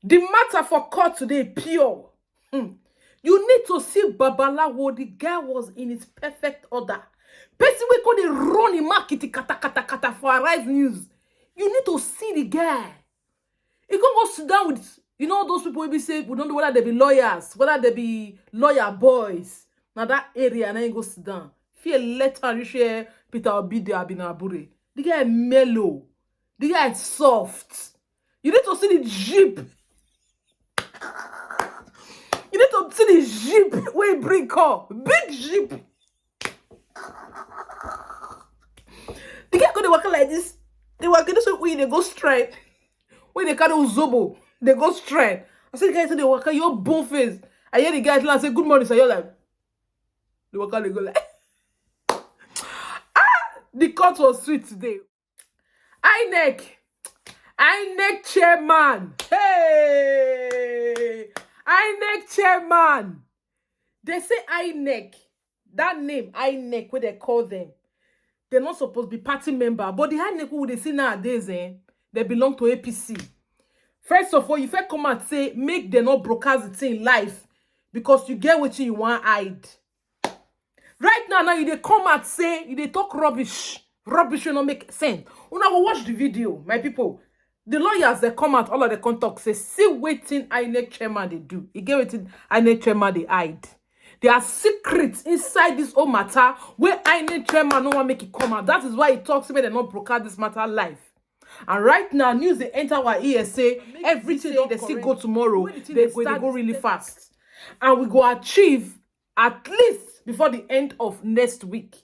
The matter for court today pure. You need to see Babalawo. The guy was in its perfect order. Person we call the run the market kata for Arise News. You need to see the guy. He can go sit down with, those people will be say, we don't know whether they be lawyers, whether they be lawyer boys. Now that area, and then you go sit down. Feel letter you share Peter Obide Abinabure. The guy mellow. The guy is soft. You need to see the jeep. You need to see the jeep where he bring car. Big jeep. The guy go to work like this. They work this way, they go straight. When they carry Zobo, they go straight. I said, the guy said, they work your bone face. I hear the guy tell say, good morning, sir. You're like, the worker, they go like, the court was sweet today. INEC chairman. Hey, INEC chairman. They say INEC. That name, INEC, what they call them. They're not supposed to be party member. But the INEC who they see nowadays, they belong to APC. First of all, if I come and say, make them not broadcast the thing live. Because you get what you want hide. Right now, you they come and say, you they talk rubbish. Rubbish will not make sense. When I go watch the video, my people, the lawyers they come out, all of the contact say, see waiting INEC chairman they do. You get waiting INEC chairman they hide. There are secrets inside this whole matter where INEC chairman no one make it come out. That is why he talks about they not broadcast this matter live. And right now, news they enter our ears say everything they still go tomorrow. They go really fast. And we go achieve at least before the end of next week.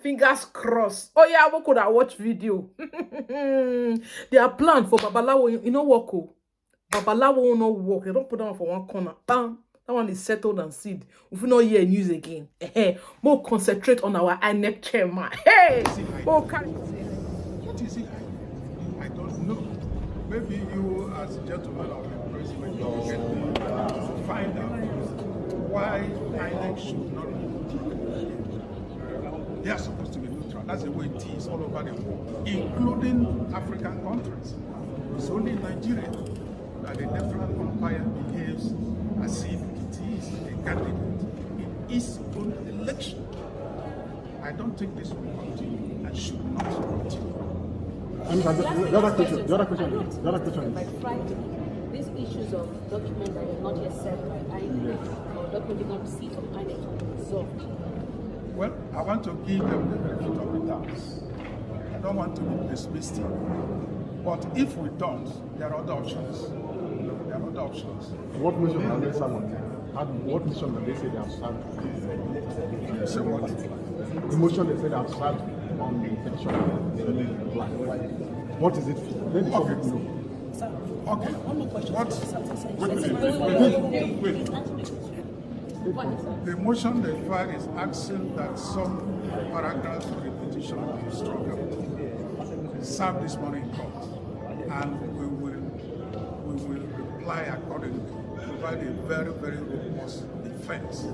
Fingers crossed. Oh yeah, we could have watched video. They are planned for Babalawo. You know what? Babalawo will not work. They don't put down for one corner. Bam. That one is settled and seed. If we not hear news again, more concentrate on our INEC chairman. Hey, what is it? I don't know. Maybe you, as a gentleman of the press, will find out why INEC should not be neutral. They are supposed to be neutral. That's the way it is all over the world, including African countries. It's only in Nigeria that the neutral umpire behaves as if it is a candidate in its own election. I don't think this will continue and should not continue. The other question. By Friday, these issues of documents that are not yet sent by INEC or documents not received from INEC will be resolved. Well, I want to give them the benefit of the doubt. I don't want to be pessimistic. But if we don't, there are other options. What mission have they served? What mission have they say they have served? So what? The motion they say they have served on the petition. What is it for? Let the public know. Okay. One more question. The motion they filed is asking that some paragraphs of the petition be struck out. Serve this morning in court, and we will reply accordingly, provide a very, very robust defense.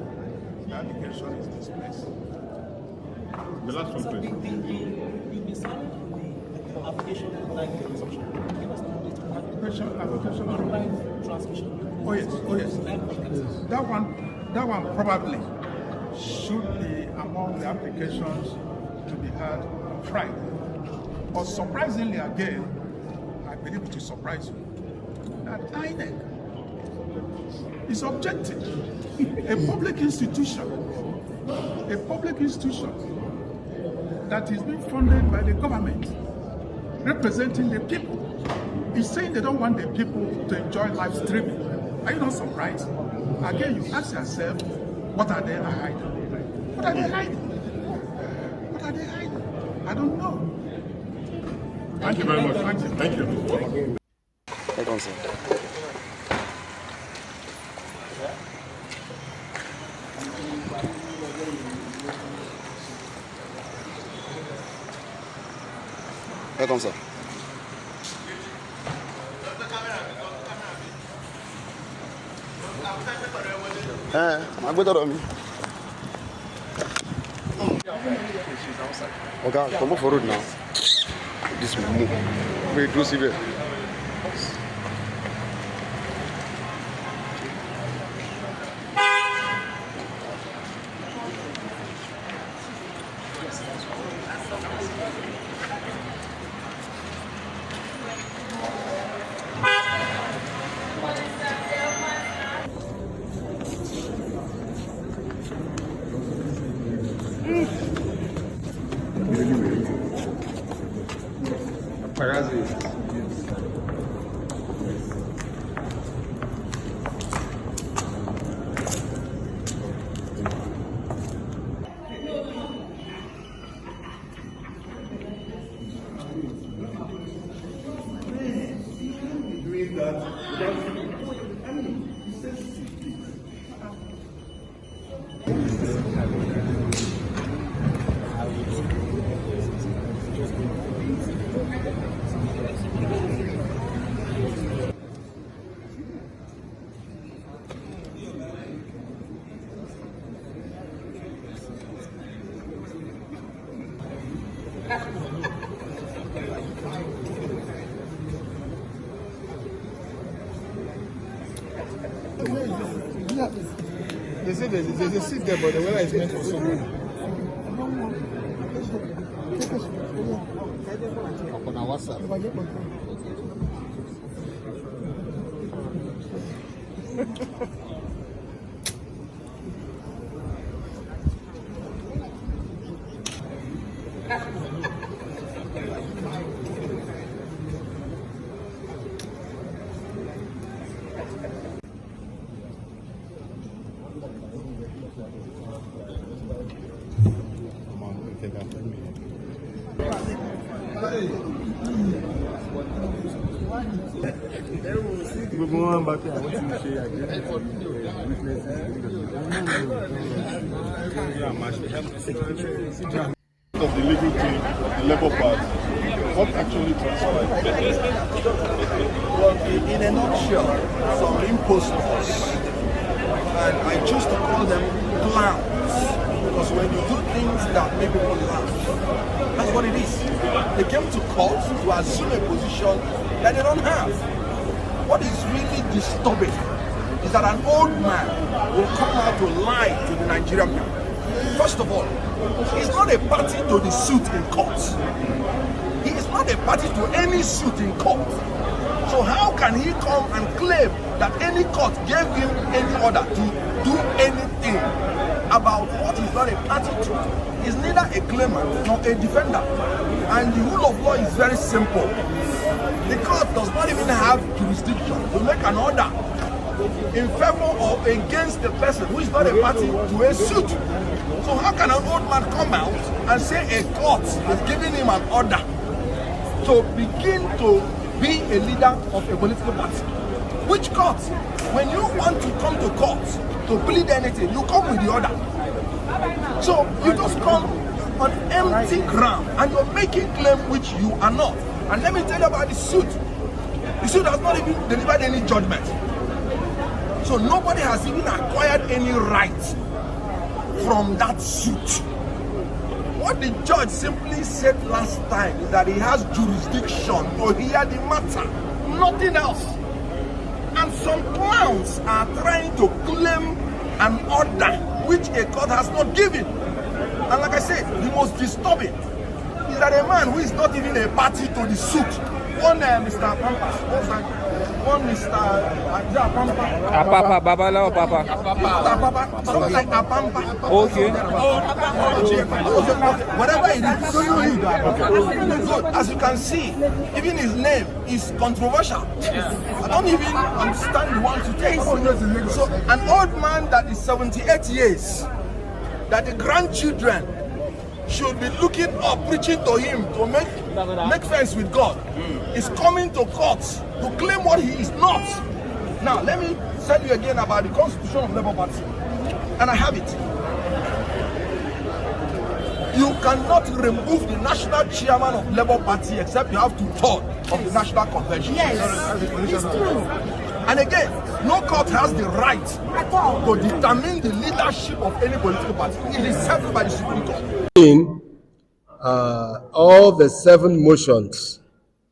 The allegation is dismissed. The last one, please. You'll be signing the application like the resumption. Application online transmission. Oh yes. That one probably should be among the applications to be had on Friday. But surprisingly again, I believe it will surprise you, that INEC is objecting. A public institution that is being funded by the government, representing the people, is saying they don't want the people to enjoy live streaming. Are you not surprised? Again, you ask yourself, what are they hiding? I don't know. Thank you very much. Thank you. Hold on, sir. Welcome, sir. I'm good on me. Okay, come forward now. This move. We do see it. They say there's a seat there, but the weather is meant for someone. On our WhatsApp. Come on, we take that 10 minutes. We're going back there. What you say again? Of the legal team of the Labour Party, what actually transpired? Well, in a nutshell, some impostors, and I choose to call them clowns, because when you do things that make people laugh, that's what it is. They came to court to assume a position that they don't have. What is really disturbing is that an old man will come out to lie to the Nigerian people. First of all, he's not a party to the suit in court. He is not a party to any suit in court. So how can he come and claim that any court gave him any order to do anything about what he's not a party to? He's neither a claimant nor a defender. And the rule of law is very simple. The court does not even have jurisdiction to make an order in favor or against the person who is not a party to a suit. So how can an old man come out and say a court is giving him an order to begin to be a leader of a political party? Which court? When you want to come to court to plead anything, you come with the order. So you just come on empty ground and you're making claim which you are not. And let me tell you about the suit. The suit has not even delivered any judgment. So nobody has even acquired any right from that suit. What the judge simply said last time is that he has jurisdiction to hear the matter, nothing else. And some clowns are trying to claim an order which a court has not given. And like I said, the most disturbing is that a man who is not even a party to the suit, one Mr. Pampas, one Mr. Apapa, Babala or Papa? Apapa, something like Apampa. Okay. Whatever it is. So, as you can see, even his name is controversial. I don't even understand the one to take. So, an old man that is 78 years, that the grandchildren should be looking up, preaching to him to make friends with God, is coming to court to claim what he is not. Now, let me tell you again about the Constitution of Labour Party, and I have it. You cannot remove the national chairman of Labour Party except you have 2/3 of the National Convention. Yes, it's true. And again, no court has the right to determine the leadership of any political party. It is set by the Supreme Court. All the 7 motions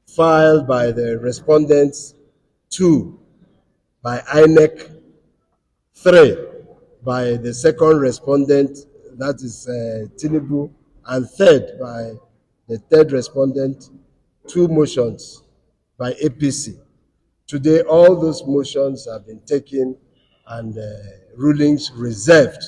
filed by the respondents, 2 by INEC, 3 by the second respondent, that is Tinubu, and 3rd by the 3rd respondent, 2 motions by APC. Today, all those motions have been taken and rulings reserved.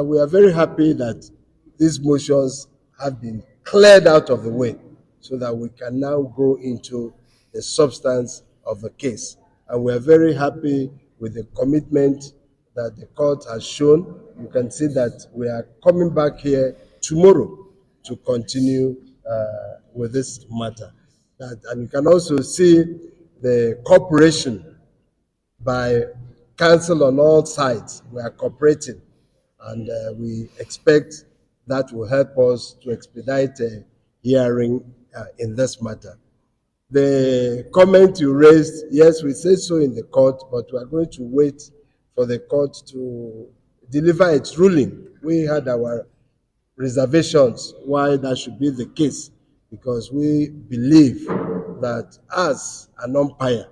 We are very happy that these motions have been cleared out of the way so that we can now go into the substance of the case. And we are very happy with the commitment that the court has shown. You can see that we are coming back here tomorrow to continue with this matter. And you can also see the cooperation by counsel on all sides. We are cooperating, and we expect that will help us to expedite a hearing in this matter. The comment you raised, yes, we said so in the court, but we are going to wait for the court to deliver its ruling. We had our reservations why that should be the case, because we believe that as an umpire,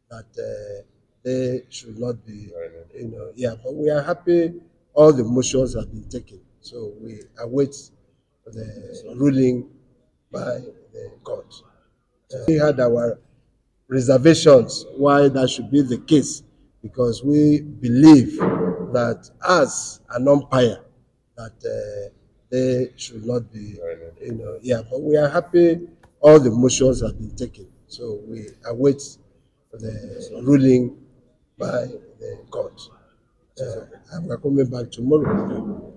that they should not be, but we are happy all the motions have been taken. So we await the ruling by the court. We had our reservations why that should be the case, because we believe that as an umpire, that they should not be, but we are happy all the motions have been taken. So we await the ruling by the court. And we're coming back tomorrow.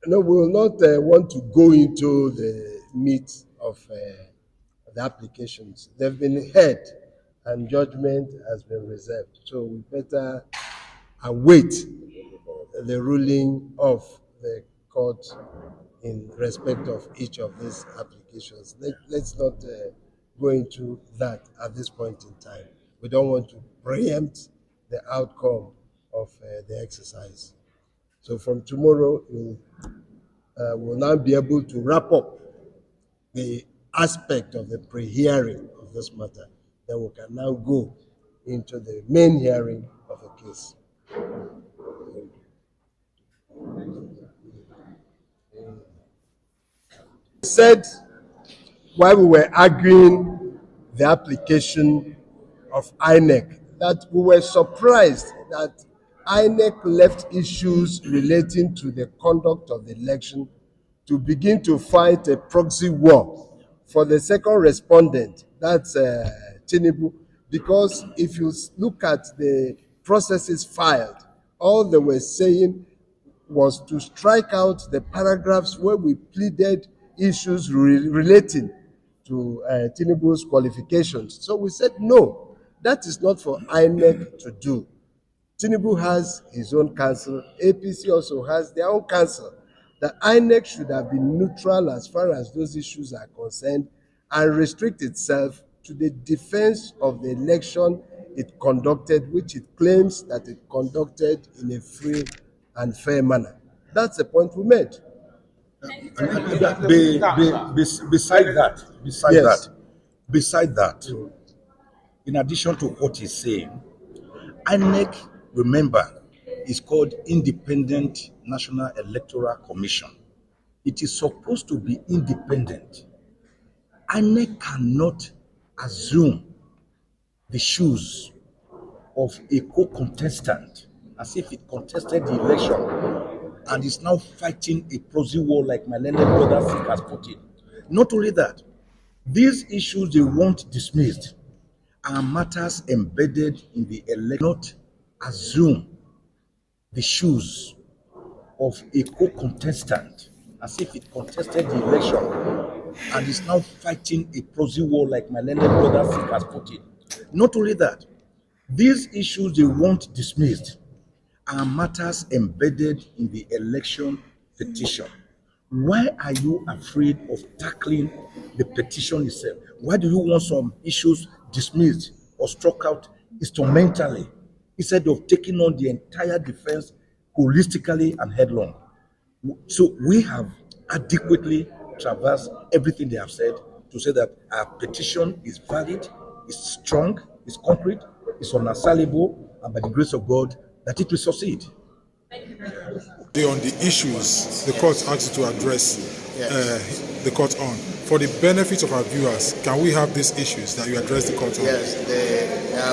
No, we will not want to go into the meat of the applications. They've been heard and judgment has been reserved. So we better await the ruling of the court in respect of each of these applications. Let's not go into that at this point in time. We don't want to preempt the outcome of the exercise. So from tomorrow, we'll now be able to wrap up the aspect of the pre-hearing of this matter. Then we can now go into the main hearing of the case. Said while we were arguing the application of INEC that we were surprised that INEC left issues relating to the conduct of the election to begin to fight a proxy war for the second respondent, that's Tinubu, because if you look at the processes filed, all they were saying was to strike out the paragraphs where we pleaded issues relating to Tinubu's qualifications. So we said, no, that is not for INEC to do. Tinubu has his own counsel. APC also has their own counsel. The INEC should have been neutral as far as those issues are concerned and restrict itself to the defense of the election it conducted, which it claims that it conducted in a free and fair manner. That's the point we made. Beside that, in addition to what he's saying, INEC, remember, is called Independent National Electoral Commission. It is supposed to be independent. INEC cannot assume the shoes of a co-contestant as if it contested the election and is now fighting a proxy war like my learned brother has put it. Not only that, these issues they want dismissed are matters embedded in the election. Not assume the shoes of a co-contestant as if it contested the election and is now fighting a proxy war like my learned brother has put it. Not only that, these issues they want dismissed are matters embedded in the election petition. Why are you afraid of tackling the petition itself? Why do you want some issues dismissed or struck out instrumentally instead of taking on the entire defense holistically and headlong? So we have adequately traversed everything they have said to say that our petition is valid, is strong, is concrete, is unassailable, and by the grace of God, that it will succeed. On the issues the court asked you to address the court on, for the benefit of our viewers, can we have these issues that you address the court on? Yes,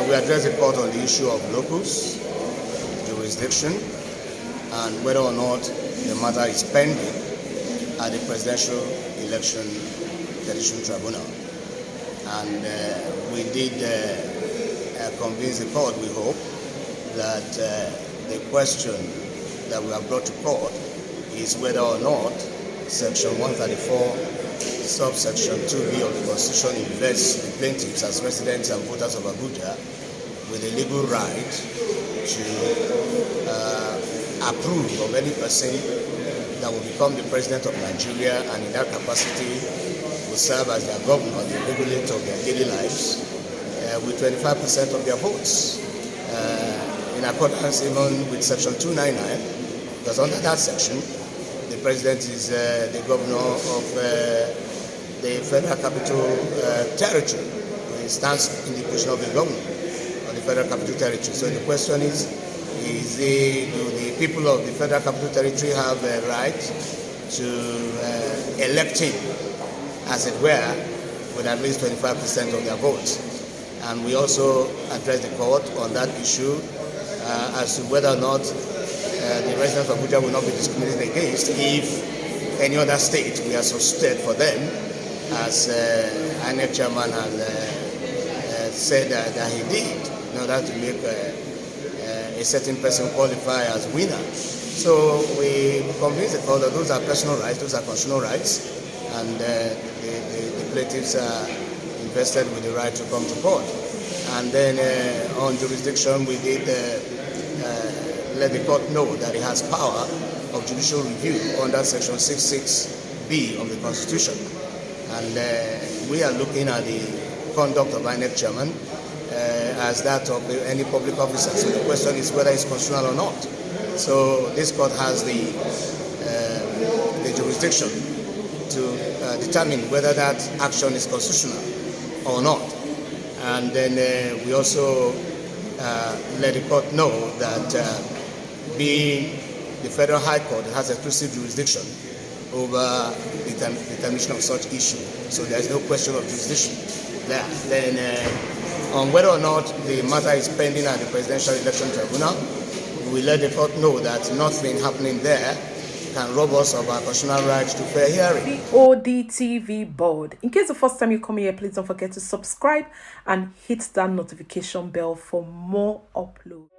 we address the court on the issue of locus, jurisdiction, and whether or not the matter is pending at the Presidential Election Petition Tribunal. And we did convince the court, we hope, that the question that we have brought to court is whether or not Section 134, subsection 2B of the Constitution invests the plaintiffs as residents and voters of Abuja with a legal right to approve of any person that will become the president of Nigeria, and in that capacity will serve as their governor, the regulator of their daily lives, with 25% of their votes. In accordance even with Section 299, because under that section, the president is the governor of the Federal Capital Territory. He stands in the position of the governor of the Federal Capital Territory. So the question is do the people of the Federal Capital Territory have a right to elect him, as it were, with at least 25% of their votes? And we also addressed the court on that issue as to whether or not the residents of Abuja will not be discriminated against if any other state we are substituted for them, as INEC chairman has said that he did, in order to make a certain person qualify as winner. So we convinced the court that those are personal rights, those are constitutional rights, and the plaintiffs are invested with the right to come to court. And then on jurisdiction, we did let the court know that it has power of judicial review under Section 66B of the Constitution. And we are looking at the conduct of INEC chairman as that of any public officer. So the question is whether it's constitutional or not. So this court has the jurisdiction to determine whether that action is constitutional or not. And then we also let the court know that being the Federal High Court has exclusive jurisdiction over the determination of such issue. So there is no question of jurisdiction there. Then on whether or not the matter is pending at the Presidential Election Tribunal, we let the court know that nothing happening there can rob us of our constitutional right to fair hearing. Bod TV board. In case the first time you come here, please don't forget to subscribe and hit that notification bell for more uploads.